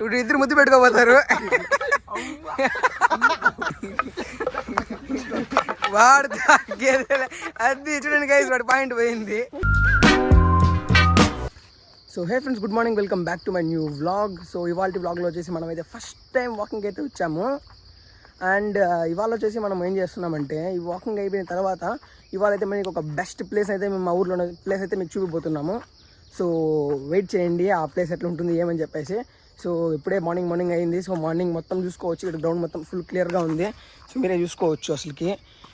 ఇప్పుడు ఇద్దరు ముద్దు పెట్టుకోపోతారు. వాడు అది చూడండి గైస్, వాడి పాయింట్ పోయింది. So hey friends, good morning, welcome back to my new vlog. So ఇవాళ వ్లాగ్లో వచ్చేసి మనం అయితే ఫస్ట్ టైం వాకింగ్ అయితే వచ్చాము. అండ్ ఇవాళ వచ్చేసి మనం ఏం చేస్తున్నామంటే, ఈ వాకింగ్ అయిపోయిన తర్వాత ఇవాళ అయితే మీకు ఒక బెస్ట్ ప్లేస్ అయితే మేము మా ఊర్లో ప్లేస్ అయితే మీకు చూపిపోతున్నాము. సో వెయిట్ చేయండి, ఆ ప్లేస్ ఎట్లా ఉంటుంది ఏమని చెప్పేసి. సో ఇప్పుడే మార్నింగ్ అయింది. సో మార్నింగ్ మొత్తం చూసుకోవచ్చు, ఇక్కడ గ్రౌండ్ మొత్తం ఫుల్ క్లియర్గా ఉంది. సో మీరే చూసుకోవచ్చు అసలుకి.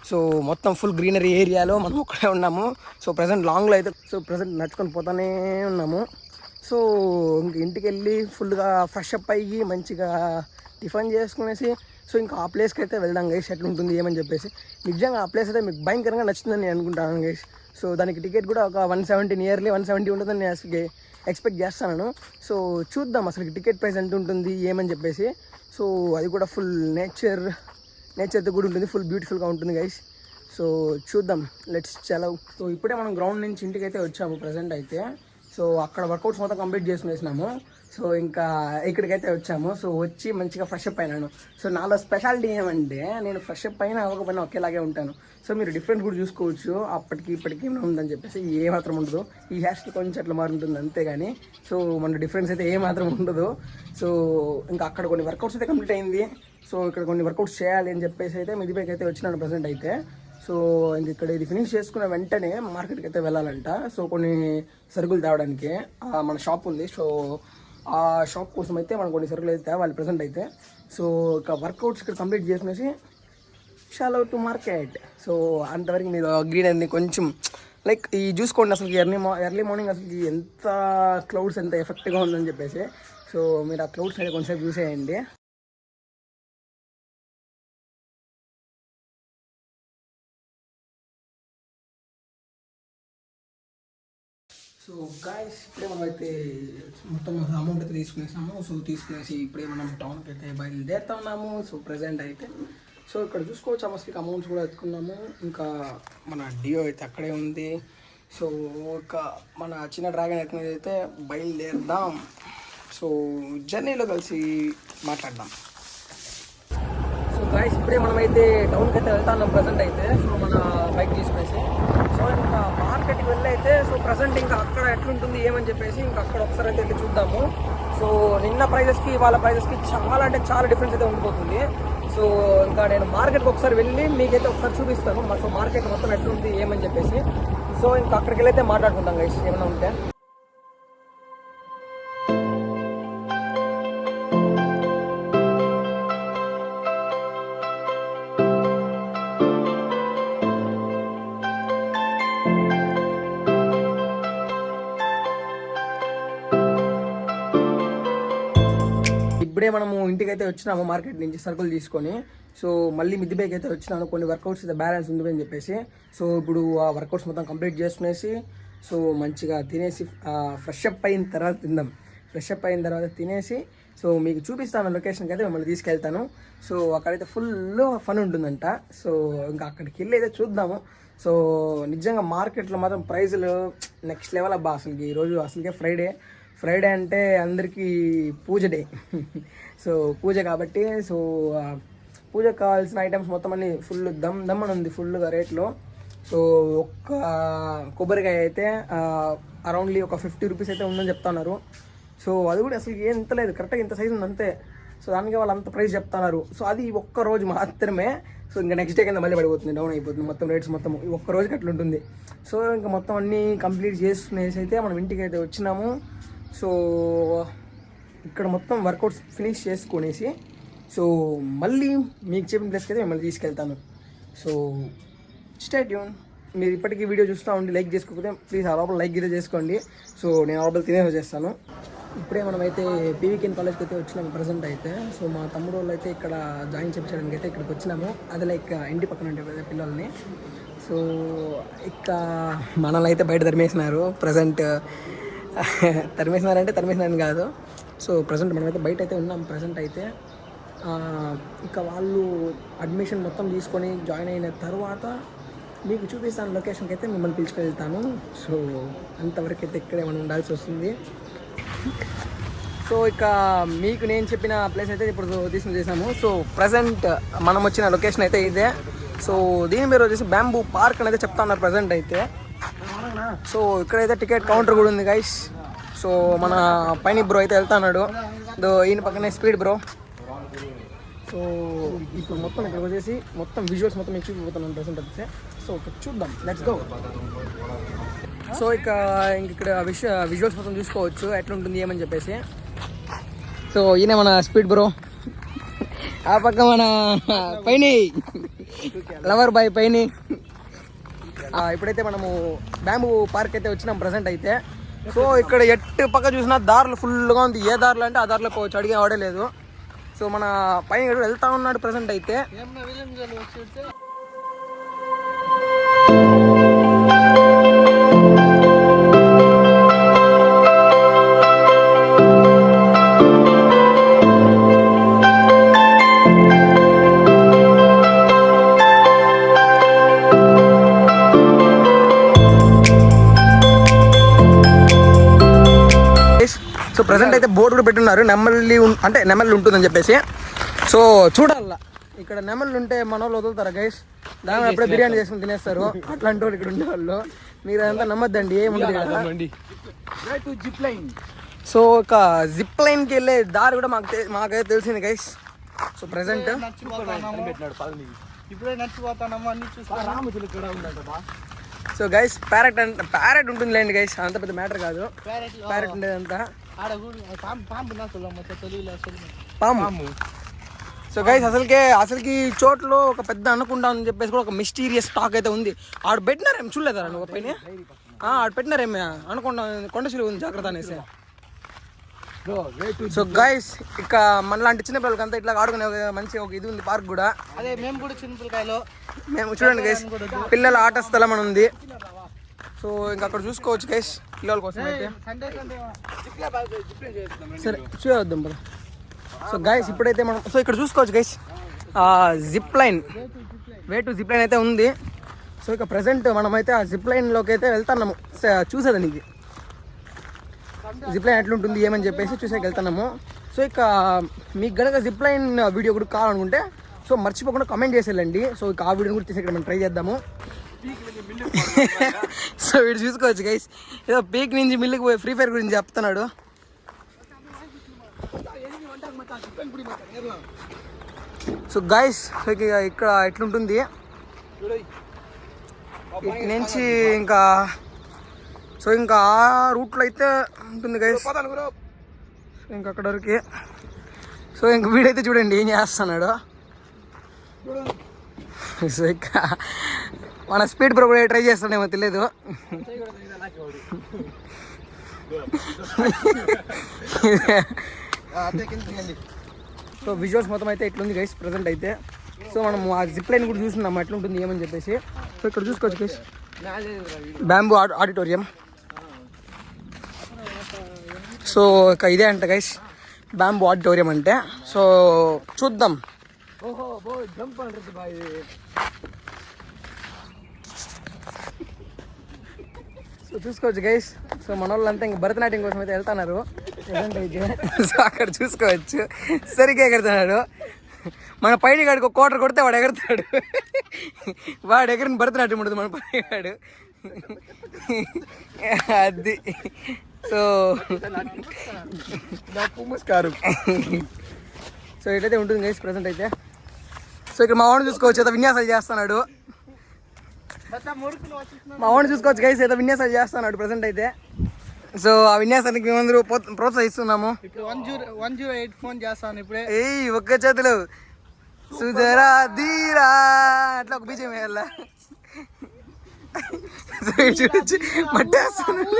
సో మొత్తం ఫుల్ గ్రీనరీ ఏరియాలో మనం ఒక్కడే ఉన్నాము. సో ప్రజెంట్ లాంగ్లో అయితే ప్రజెంట్ నడుచుకొని పోతానే ఉన్నాము. సో ఇంక ఇంటికి వెళ్ళి ఫుల్గా ఫ్రెష్ అప్ అయ్యి మంచిగా టిఫిన్ చేసుకునేసి సో ఇంకా ఆ ప్లేస్కి అయితే వెళ్దాం గైస్, ఎట్లా ఉంటుంది ఏమని చెప్పేసి. నిజంగా ఆ ప్లేస్ అయితే మీకు భయంకరంగా నచ్చుతుందని నేను అనుకుంటాను గైస్. సో దానికి టికెట్ కూడా ఒక 170 నియర్లీ 170 ఉంటుందని నేను అసలు ఎక్స్పెక్ట్ చేస్తాను. సో చూద్దాం అసలు టికెట్ ప్రైస్ ఎంత ఉంటుంది ఏమని చెప్పేసి. సో అది కూడా ఫుల్ నేచర్తో కూడా ఉంటుంది, ఫుల్ బ్యూటిఫుల్గా ఉంటుంది గైస్. సో చూద్దాం, లెట్స్ చలో. సో ఇప్పుడే మనం గ్రౌండ్ నుంచి ఇంటికి అయితే వచ్చాము ప్రజెంట్ అయితే. సో అక్కడ వర్కౌట్స్ మొత్తం కంప్లీట్ చేసుకునేసినాము. సో ఇంకా ఇక్కడికైతే వచ్చాము. సో వచ్చి మంచిగా ఫ్రెష్ అప్ అయినాను. సో నాలో స్పెషాలిటీ ఏమంటే, నేను ఫ్రెష్ అప్ అయినా అవ్వకపోయినా ఒకేలాగే ఉంటాను. సో మీరు డిఫరెంట్ కూడా చూసుకోవచ్చు, అప్పటికి ఇప్పటికి ఏమైనా ఉందని చెప్పేసి. ఏమాత్రం ఉండదు, ఈ హెయిర్ స్టైల్ కొంచెం అట్లా మారుంటుంది అంతేగాని. సో మన డిఫరెన్స్ అయితే ఏమాత్రం ఉండదు. సో ఇంకా అక్కడ కొన్ని వర్కౌట్స్ అయితే కంప్లీట్ అయింది. సో ఇక్కడ కొన్ని వర్కౌట్స్ చేయాలి అని చెప్పేసి అయితే మిదిపైకి అయితే వచ్చినాను ప్రజెంట్ అయితే. సో ఇంక ఇక్కడ ఇది ఫినిష్ చేసుకున్న వెంటనే మార్కెట్కి అయితే వెళ్ళాలంట. సో కొన్ని సరుకులు తేవడానికి మన షాప్ ఉంది. సో ఆ షాప్ కోసం అయితే మనం కొన్ని సరుకులు అయితే తేవాలి ప్రజెంట్ అయితే. సో ఇక వర్కౌట్స్ ఇక్కడ కంప్లీట్ చేసుకునేసి షాలో టు మార్కెట్. సో అంతవరకు మీరు గ్రీనరీని కొంచెం లైక్ ఈ చూసుకోండి అసలు ఎర్లీ మార్నింగ్ అసలు ఎంత క్లౌడ్స్ ఎంత ఎఫెక్ట్గా ఉందని చెప్పేసి. సో మీరు ఆ క్లౌడ్స్ అయితే కొంచెంసేపు చూసేయండి. సో గాయస్, ఇప్పుడే మనం అయితే మొత్తం అమౌంట్ అయితే తీసుకునేసాము. సో తీసుకునేసి ఇప్పుడే మనం టౌన్కి అయితే బయలుదేరుతా ఉన్నాము. సో ప్రజెంట్ అయితే సో ఇక్కడ చూసుకోవచ్చు అమ్మస్కి అమౌంట్స్ కూడా ఎత్తుకున్నాము. ఇంకా మన డియో అయితే అక్కడే ఉంది. సో ఒక మన చిన్న డ్రాగన్ ఎత్తుకునేది అయితే బయలుదేరుదాం. సో జర్నీలో కలిసి మాట్లాడదాం. సో గాయస్, ఇప్పుడే మనమైతే టౌన్కి అయితే వెళ్తా ఉన్నాం ప్రజెంట్ అయితే. సో మన బైక్ తీసుకునేసి సో ఇంకా మార్కెట్కి వెళ్ళి అయితే సో ప్రజెంట్ ఇంకా అక్కడ ఎట్లుంటుంది ఏమని చెప్పేసి ఇంకా అక్కడ ఒకసారి అయితే వెళ్ళి చూద్దాము. సో నిన్న ప్రైజెస్కి వాళ్ళ ప్రైజెస్కి చాలా అంటే చాలా డిఫరెన్స్ అయితే ఉండిపోతుంది. సో ఇంకా నేను మార్కెట్కి ఒకసారి వెళ్ళి మీకైతే ఒకసారి చూపిస్తాను. సో మార్కెట్ మొత్తం ఎట్లుంది ఏమని చెప్పేసి. సో ఇంకా అక్కడికి వెళ్ళి అయితే మాట్లాడుకుంటాం గైస్ ఏమైనా ఉంటే. ఇప్పుడే మనము ఇంటికైతే వచ్చినాము మార్కెట్ నుంచి సరుకులు తీసుకొని. సో మళ్ళీ మిద్దిపైకి అయితే వచ్చినాను, కొన్ని వర్కౌట్స్ అయితే బ్యాలెన్స్ ఉంది అని చెప్పేసి. సో ఇప్పుడు ఆ వర్కౌట్స్ మొత్తం కంప్లీట్ చేసుకునేసి సో మంచిగా తినేసి ఫ్రెష్ అప్ అయిన తర్వాత తిందాం. ఫ్రెష్ అప్ అయిన తర్వాత తినేసి సో మీకు చూపిస్తాను లొకేషన్కి అయితే మిమ్మల్ని తీసుకెళ్తాను. సో అక్కడైతే ఫుల్ ఫన్ ఉంటుందంట. సో ఇంకా అక్కడికి వెళ్ళి అయితే చూద్దాము. సో నిజంగా మార్కెట్లో మాత్రం ప్రైజులు నెక్స్ట్ లెవెల్ అబ్బా. అసలుకి ఈరోజు అసలుకే ఫ్రైడే అంటే అందరికీ పూజ డే. సో పూజ కాబట్టి సో పూజకు కావాల్సిన ఐటమ్స్ మొత్తం అన్ని ఫుల్ దమ్ అని ఉంది ఫుల్గా రేట్లో. సో ఒక్క కొబ్బరికాయ అయితే అరౌండ్లీ ఒక 50 రూపీస్ అయితే ఉందని చెప్తున్నారు. సో అది కూడా అసలు ఎంత లేదు, కరెక్ట్గా ఇంత సైజు ఉంది అంతే. సో దానికి వాళ్ళు అంత ప్రైస్ చెప్తున్నారు. సో అది ఒక్క రోజు మాత్రమే. సో ఇంకా నెక్స్ట్ డే కింద మళ్ళీ పడిపోతుంది, డౌన్ అయిపోతుంది మొత్తం రేట్స్ మొత్తం. ఈ ఒక్క రోజుకి అట్లా ఉంటుంది. సో ఇంకా మొత్తం అన్నీ కంప్లీట్ చేసుకునేసి అయితే మనం ఇంటికి అయితే వచ్చినాము. సో ఇక్కడ మొత్తం వర్కౌట్స్ ఫినిష్ చేసుకునేసి సో మళ్ళీ మీకు చెప్పిన ప్లేస్కి అయితే మిమ్మల్ని తీసుకెళ్తాను. So stay tune. మీరు ఇప్పటికీ వీడియో చూస్తూ ఉండి లైక్ చేసుకోకపోతే ప్లీజ్ ఆ లోపల లైక్ అయితే చేసుకోండి. సో నేను లోపల తినేసి చేస్తాను. ఇప్పుడే మనమైతే పీవీకెన్ కాలేజ్కి అయితే వచ్చినాము ప్రజెంట్ అయితే. సో మా తమ్ముడు వాళ్ళు అయితే ఇక్కడ జాయిన్ చేయించడానికి అయితే ఇక్కడికి వచ్చినాము. అది లైక్ ఇంటి పక్కన ఉండే పిల్లల్ని. సో ఇక మనల్ని అయితే బయట తరిమేసినారు ప్రజెంట్. తరిమేసినారని కాదు. సో ప్రజెంట్ మనమైతే బయట అయితే ఉన్నాం ప్రజెంట్ అయితే. ఇక వాళ్ళు అడ్మిషన్ మొత్తం తీసుకొని జాయిన్ అయిన తర్వాత మీకు చూపిస్తాను లొకేషన్కి అయితే మిమ్మల్ని పిలుచుకెళ్తాను. సో అంతవరకు అయితే ఇక్కడే మనం ఉండాల్సి వస్తుంది. సో ఇక మీకు నేను చెప్పిన ప్లేస్ అయితే ఇప్పుడు తీసుకుని చేసాము. సో ప్రజెంట్ మనం వచ్చిన లొకేషన్ అయితే ఇదే. సో దీని పేరు వచ్చేసి బ్యాంబూ పార్క్ అనేది చెప్తా ఉన్నారు ప్రజెంట్ అయితే. సో ఇక్కడైతే టికెట్ కౌంటర్ కూడా ఉంది గైస్. సో మన పైన బ్రో అయితే వెళ్తున్నాడు, ఈయన పక్కనే స్పీడ్ బ్రో. సో ఇప్పుడు మొత్తం ఇక్కడ వచ్చేసి మొత్తం విజువల్స్ మొత్తం మీకు చూపిపోతున్నాను ప్రజెంట్ అయితే. సో చూద్దాం, లెట్స్ గో. సో ఇక్కడ విజువల్స్ మొత్తం చూసుకోవచ్చు ఎట్లుంటుంది ఏమని చెప్పేసి. సో ఈయన మన స్పీడ్ బ్రో, ఆ పక్క మన పైన లవర్ బాయ్ పైన. ఇప్పుడైతే మనము బ్యాంబూ పార్క్ అయితే వచ్చినాం ప్రజెంట్ అయితే. సో ఇక్కడ ఎట్టు పక్క చూసినా దారులు ఫుల్గా ఉంది. ఏ దారులు అంటే ఆ దారిలో పోవచ్చు, అడిగే ఆడలేదు. సో మన పైన వెళ్తా ఉన్నాడు ప్రజెంట్ అయితే. సో ప్రజెంట్ అయితే బోర్డు కూడా పెట్టున్నారు, నెమల్లి ఉంటుందని చెప్పేసి. సో చూడాల, ఇక్కడ నెమళ్ళు ఉంటే మన వాళ్ళు వదులుతారా గైస్? దాని ఎప్పుడే బిర్యానీ చేసుకుని తినేస్తారు అట్లాంటి వాళ్ళు ఇక్కడ ఉండేవాళ్ళు. మీరు అదంతా నమ్మద్దండి, ఏముండదు కదా. సో ఒక జిప్ లైన్కి వెళ్ళే దారి కూడా మాకైతే తెలిసింది guys. So present so guys parrot ఉంటుంది లేండి గైస్, అంత పెద్ద మ్యాటర్ కాదు. ప్యారెట్ ఉండేదంతా పాము. సో గైస్ అసలుకి చోట్లో ఒక పెద్ద అనుకుంటా అని చెప్పేసి కూడా ఒక మిస్టీరియస్ టాక్ అయితే ఉంది. ఆడ పెట్టినారేం చూడలేదా నువ్వు పైన? ఆడ పెట్టినారేమే అనుకుంటా, కొండశిలు ఉంది జాగ్రత్త అనేసి. సో గైస్ ఇక మనలాంటి చిన్న పిల్లలకి అంతా ఇట్లా ఆడుకునే మంచి ఒక ఇది ఉంది పార్క్ కూడా. అదే మేము కూడా చిన్న పిల్లకాయలు, మేము చూడండి గైస్ పిల్లల ఆట స్థలం అని ఉంది. సో ఇంకా అక్కడ చూసుకోవచ్చు గైస్ పిల్లల కోసం అయితే. సరే చూద్దాం కదా. సో గైస్ ఇప్పుడైతే మనం ఇక్కడ చూసుకోవచ్చు guys zip line, way to zip line అయితే ఉంది. సో ఇక ప్రజెంట్ మనమైతే ఆ జిప్ లైన్లోకి అయితే వెళ్తున్నాము చూసేదానికి. జిప్ లైన్ ఎట్లుంటుంది ఏమని చెప్పేసి చూసేకి వెళ్తున్నాము. సో ఇక మీకు కనుక జిప్ లైన్ వీడియో కూడా కావాలనుకుంటే సో మర్చిపోకుండా కమెంట్ చేసేయండి. సో ఇక ఆ వీడియోని కూడా తీసి ఇక్కడ మనం ట్రై చేద్దాము. సో వీడు చూసుకోవచ్చు గైస్, ఏదో పీక్ నుంచి మిల్లుకి పోయి ఫ్రీ ఫైర్ గురించి చెప్తున్నాడు. సో గైస్ ఇక్కడ ఎట్లుంటుంది ఇటు నుంచి ఇంకా. సో ఇంకా ఆ రూట్లో అయితే ఉంటుంది గైస్ ఇంకా అక్కడ వరకు. సో ఇంక వీడైతే చూడండి ఏం చేస్తున్నాడు. సో ఇక మన స్పీడ్ బ్రో కూడా ట్రై చేస్తాడేమో తెలియదు. సో విజువల్స్ మొత్తం అయితే ఎట్లుంది గైస్ ప్రజెంట్ అయితే. సో మనం ఆ జిప్ లైన్ కూడా చూస్తున్నాం ఎట్లుంటుంది ఏమని చెప్పేసి. సో ఇక్కడ చూసుకోవచ్చు గైస్ బ్యాంబూ ఆడిటోరియం. సో ఇక ఇదే అంట గైస్ బ్యాంబూ ఆడిటోరియం అంటే. సో చూద్దాం. సో చూసుకోవచ్చు గైస్. సో మన వాళ్ళంతా ఇంక భరతనాట్యం కోసం అయితే వెళ్తున్నారు అయితే. సో అక్కడ చూసుకోవచ్చు సరిగ్గా ఎగురుతున్నాడు. మన పైన గాడికి ఒక కోటర్ కొడితే వాడు ఎగురుతాడు. వాడు ఎగరిని భరతనాట్యం ఉంటుంది మన పైన గాడు అది. సో సో ఇట్లయితే ఉంటుంది గైస్ ప్రజెంట్ అయితే. సో ఇక్కడ మా వాడిని చూసుకోవచ్చు ఏదో విన్యాసాలు చేస్తున్నాడు. గైస్ ఏదో విన్యాసాలు చేస్తున్నాడు ప్రజెంట్ అయితే. సో ఆ విన్యాసానికి మేమందరూ ప్రోత్సహిస్తున్నాము. 108 ఫోన్ చేస్తాను ఇప్పుడే. ఒక్క చేతులు సుధరా ధీరా అట్లా ఒక బీజం వేయాల. చూడొచ్చు మట్టేస్తున్నాడు.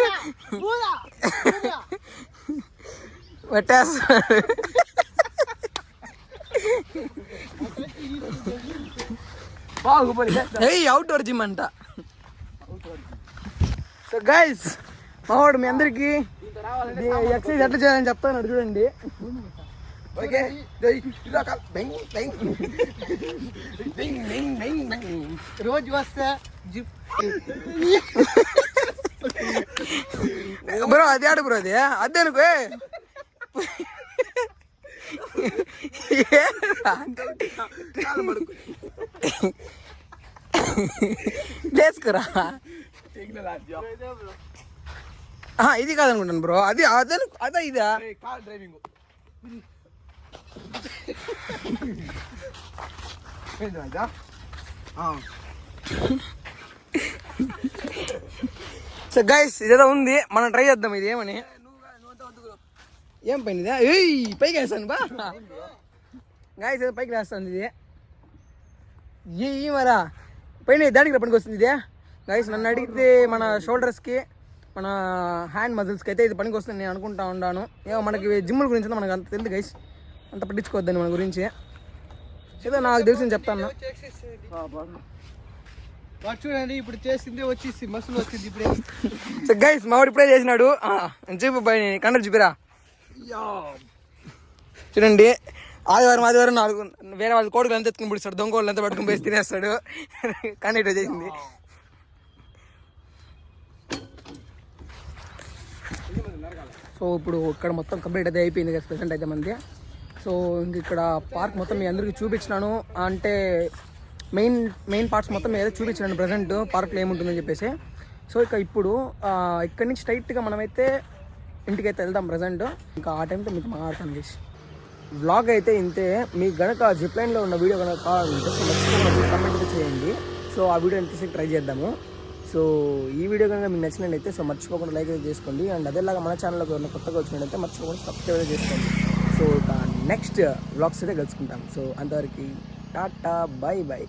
అవుట్డోర్ జిమ్ అంట. సో గైస్ మావాడు మీ అందరికి ఎక్సర్సైజ్ ఎట్లా చేయాలని చెప్తాను చూడండి. రోజు వస్తే బ్రో అది ఆడు బ్రో అది అదే అనుకో లేసుకురా. ఇది కాదనుకుంటాను బ్రో. అది అదే ఇదా కార్ డ్రైవింగ్. సో గైస్ ఇదేదో ఉంది, మనం ట్రై చేద్దాం. ఇది ఏమని ఏం పైన ఇదా? ఏయ్ పైకి వేస్తాను బా గాయస్. ఏదో పైకి వేస్తాను ఇది. మరా పైన దానికి పనికి వస్తుంది ఇదే గాయస్. నన్ను అడిగితే మన షోల్డర్స్కి, మన హ్యాండ్ మజిల్స్కి అయితే ఇది పనికి వస్తుంది నేను అనుకుంటా ఉన్నాను. ఏమో మనకి జిమ్ల గురించి మనకు అంత తెలియదు గైస్, అంత పట్టించుకోవద్దని మన గురించి. ఏదో నాకు తెలిసింది చెప్తాను. చూడండి ఇప్పుడు చేసింది వచ్చేసి మసులు వచ్చింది ఇప్పుడే. సో గైస్ మావాడు ఇప్పుడే చేసినాడు. చూపు కండలు చూపిరా. చూడండి ఆదివారం 4 వేరే వాళ్ళ కోడుకులు ఎంత ఎత్తుకుని పిడుస్తాడు, దొంగ వాళ్ళు ఎంత పట్టుకుని పోయి తినేస్తాడు. కానీ ఇట్లా చేసింది. సో ఇప్పుడు ఇక్కడ మొత్తం కంప్లీట్ అయితే అయిపోయింది కదా ప్రెసెంట్ అయితే మంది. సో ఇంక ఇక్కడ పార్క్ మొత్తం మీ అందరికీ చూపించినాను. అంటే మెయిన్ పార్ట్స్ మొత్తం ఏదో చూపించినాను ప్రజెంట్ పార్క్లో ఏముంటుందని చెప్పేసి. సో ఇక ఇప్పుడు ఇక్కడి నుంచి స్ట్రైట్గా మనమైతే ఇంటికైతే వెళ్దాం ప్రజెంట్. ఇంకా ఆ టైంతో మీకు మాట్లాడతాను గైస్. వ్లాగ్ అయితే ఇంతే. మీకు గనక జిప్లైన్లో ఉన్న వీడియో కనుక కావాలంటే కమెంట్ అయితే చేయండి. సో ఆ వీడియో ఎంతసేపు ట్రై చేద్దాము. సో ఈ వీడియో కనుక మీకు నచ్చినట్లయితే సో మర్చిపోకుండా లైక్ అయితే చేసుకోండి. అండ్ అదేలాగా మన ఛానల్లోకి ఏమైనా కొత్తగా వచ్చినట్లయితే మర్చిపోకుండా సబ్స్క్రైబ్ అయితే చేసుకోండి. సో నెక్స్ట్ వ్లాగ్స్ అయితే కలుసుకుంటాం. సో అంతవరకు టాటా బై బై.